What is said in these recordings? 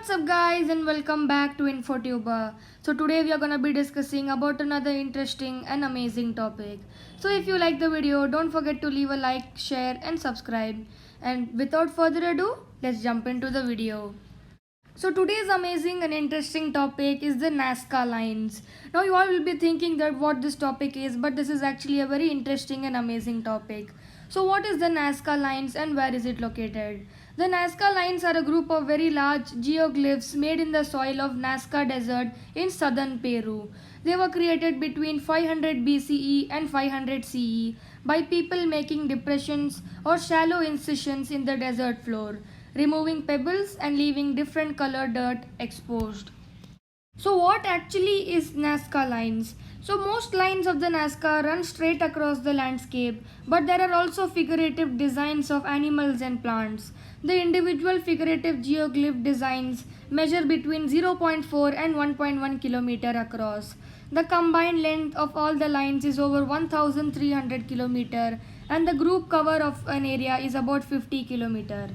What's up guys and welcome back to InfoTuber. So today we are gonna be discussing about another interesting and amazing topic. So if you like the video, don't forget to leave a like, share and subscribe. And without further ado, let's jump into the video. So today's amazing and interesting topic is the NAZCA lines. Now you all will be thinking that what this topic is, but this is actually a very interesting and amazing topic. So what is the NAZCA lines and where is it located? The NAZCA lines are a group of very large geoglyphs made in the soil of Nazca Desert in southern Peru. They were created between 500 BCE and 500 CE by people making depressions or shallow incisions in the desert floor, removing pebbles and leaving different colored dirt exposed. So what actually is NAZCA lines? So most lines of the NAZCA run straight across the landscape, but there are also figurative designs of animals and plants. The individual figurative geoglyph designs measure between 0.4 and 1.1 kilometer across. The combined length of all the lines is over 1300 kilometer and the group cover of an area is about 50 kilometer.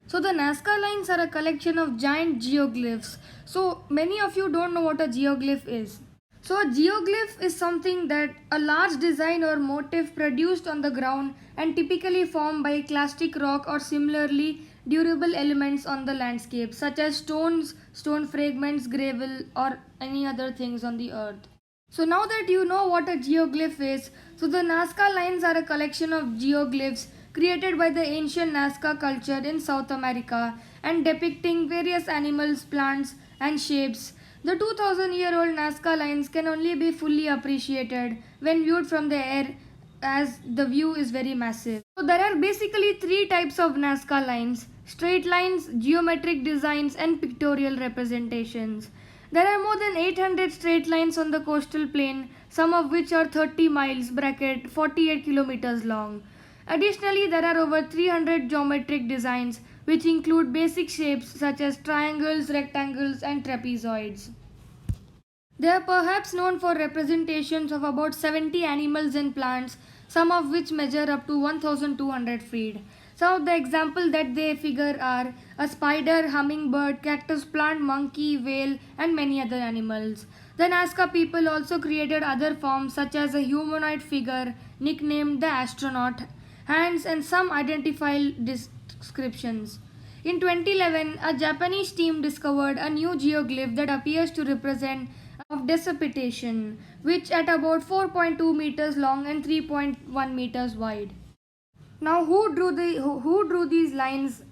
So the NAZCA lines are a collection of giant geoglyphs. So many of you don't know what a geoglyph is. So a geoglyph is something that a large design or motif produced on the ground and typically formed by clastic rock or similarly durable elements on the landscape such as stones, stone fragments, gravel or any other things on the earth. So now that you know what a geoglyph is, so the NAZCA lines are a collection of geoglyphs created by the ancient Nazca culture in South America and depicting various animals, plants and shapes. The 2000-year-old Nazca lines can only be fully appreciated when viewed from the air as the view is very massive. So there are basically three types of Nazca lines: straight lines, geometric designs and pictorial representations. There are more than 800 straight lines on the coastal plain, some of which are 30 miles (48 kilometers) long. Additionally, there are over 300 geometric designs which include basic shapes such as triangles, rectangles and trapezoids. They are perhaps known for representations of about 70 animals and plants, some of which measure up to 1200 feet. Some of the examples that they figure are a spider, hummingbird, cactus plant, monkey, whale and many other animals. The Nazca people also created other forms such as a humanoid figure nicknamed the astronaut, hands and some identifiable descriptions. In 2011, a Japanese team discovered a new geoglyph that appears to represent of precipitation, which at about 4.2 meters long and 3.1 meters wide. Now, who drew these lines?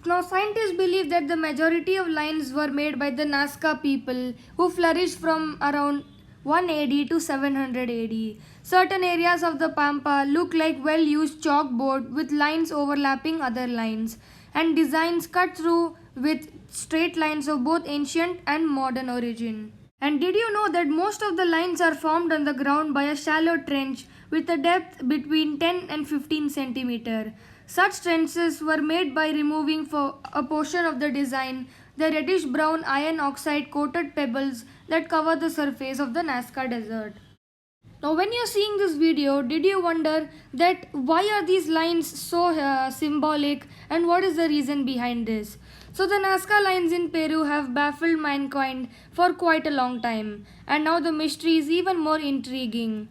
Now, scientists believe that the majority of lines were made by the Nazca people who flourished from around 1 AD to 700 AD. Certain areas of the Pampa look like well-used chalkboard with lines overlapping other lines and designs cut through with straight lines of both ancient and modern origin. And did you know that most of the lines are formed on the ground by a shallow trench with a depth between 10 and 15 centimeter? Such trenches were made by removing for a portion of the design the reddish brown iron oxide coated pebbles that cover the surface of the Nazca Desert. Now when you're seeing this video, did you wonder that why are these lines so symbolic and what is the reason behind this? So the Nazca lines in Peru have baffled mankind for quite a long time, and now the mystery is even more intriguing.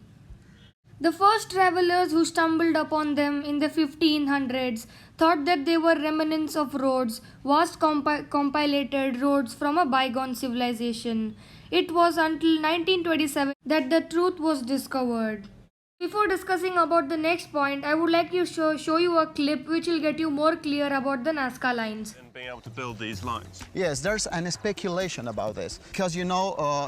The first travelers who stumbled upon them in the 1500s thought that they were remnants of roads, vast compilated roads from a bygone civilization. It was until 1927 that the truth was discovered. Before discussing about the next point, I would like to show you a clip which will get you more clear about the Nazca lines. And being able to build these lines. Yes, there's an speculation about this because,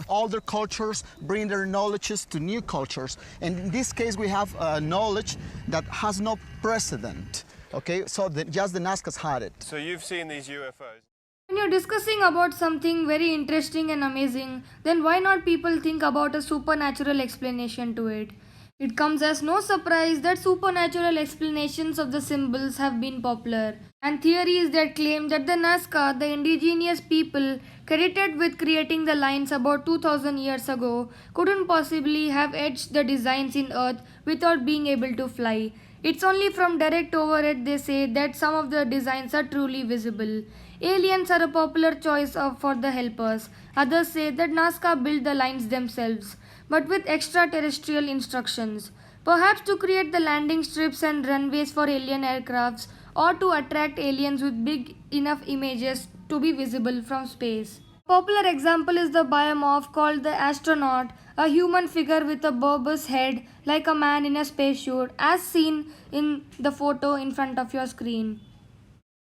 older cultures bring their knowledges to new cultures. And in this case, we have knowledge that has no precedent. Okay, so just the Nazcas had it. So you've seen these UFOs. When you're discussing about something very interesting and amazing, then why not people think about a supernatural explanation to it? It comes as no surprise that supernatural explanations of the symbols have been popular, and theories that claim that the Nazca, the indigenous people credited with creating the lines about 2000 years ago, couldn't possibly have etched the designs in earth without being able to fly. It's only from direct overhead they say that some of the designs are truly visible. Aliens are a popular choice for the helpers. Others say that NAZCA built the lines themselves, but with extraterrestrial instructions. Perhaps to create the landing strips and runways for alien aircrafts, or to attract aliens with big enough images to be visible from space. A popular example is the biomorph called the astronaut, a human figure with a bulbous head like a man in a spacesuit, as seen in the photo in front of your screen.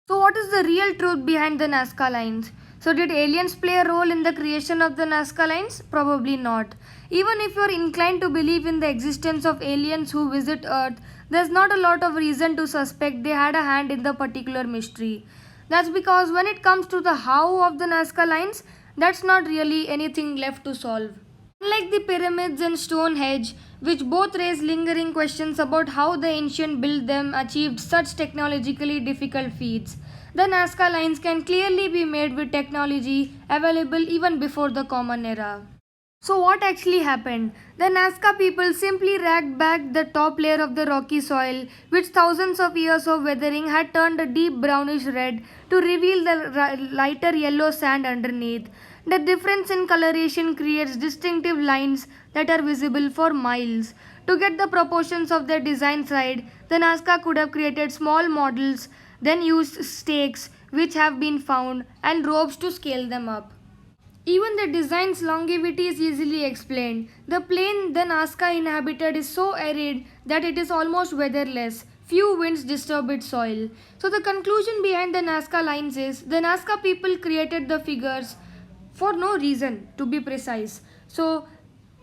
So, what is the real truth behind the NAZCA lines? So, did aliens play a role in the creation of the NAZCA lines? Probably not. Even if you are inclined to believe in the existence of aliens who visit Earth, there's not a lot of reason to suspect they had a hand in the particular mystery. That's because when it comes to the how of the NAZCA lines, that's not really anything left to solve. Unlike the pyramids and Stonehenge, which both raise lingering questions about how the ancient built them achieved such technologically difficult feats, the NAZCA lines can clearly be made with technology available even before the Common Era. So what actually happened? The NAZCA people simply racked back the top layer of the rocky soil, which thousands of years of weathering had turned a deep brownish red to reveal the lighter yellow sand underneath. The difference in coloration creates distinctive lines that are visible for miles. To get the proportions of their design right, the NAZCA could have created small models, then used stakes which have been found and ropes to scale them up. Even the design's longevity is easily explained. The plain the NAZCA inhabited is so arid that it is almost weatherless. Few winds disturb its soil. So the conclusion behind the NAZCA lines is the NAZCA people created the figures for no reason, to be precise. So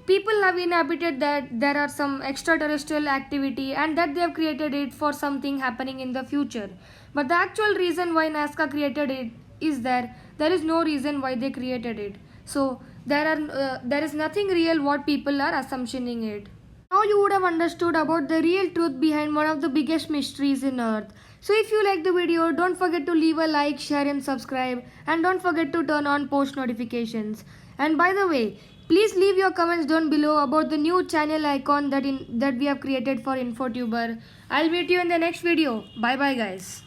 people have inhabited that there are some extraterrestrial activity and that they have created it for something happening in the future. But the actual reason why NAZCA created it is there is no reason why they created it. So there is nothing real what people are assumptioning it. Now you would have understood about the real truth behind one of the biggest mysteries in Earth. So if you like the video, don't forget to leave a like, share and subscribe, and don't forget to turn on post notifications. And by the way, please leave your comments down below about the new channel icon that we have created for InfoTuber. I'll meet you in the next video. Bye bye guys.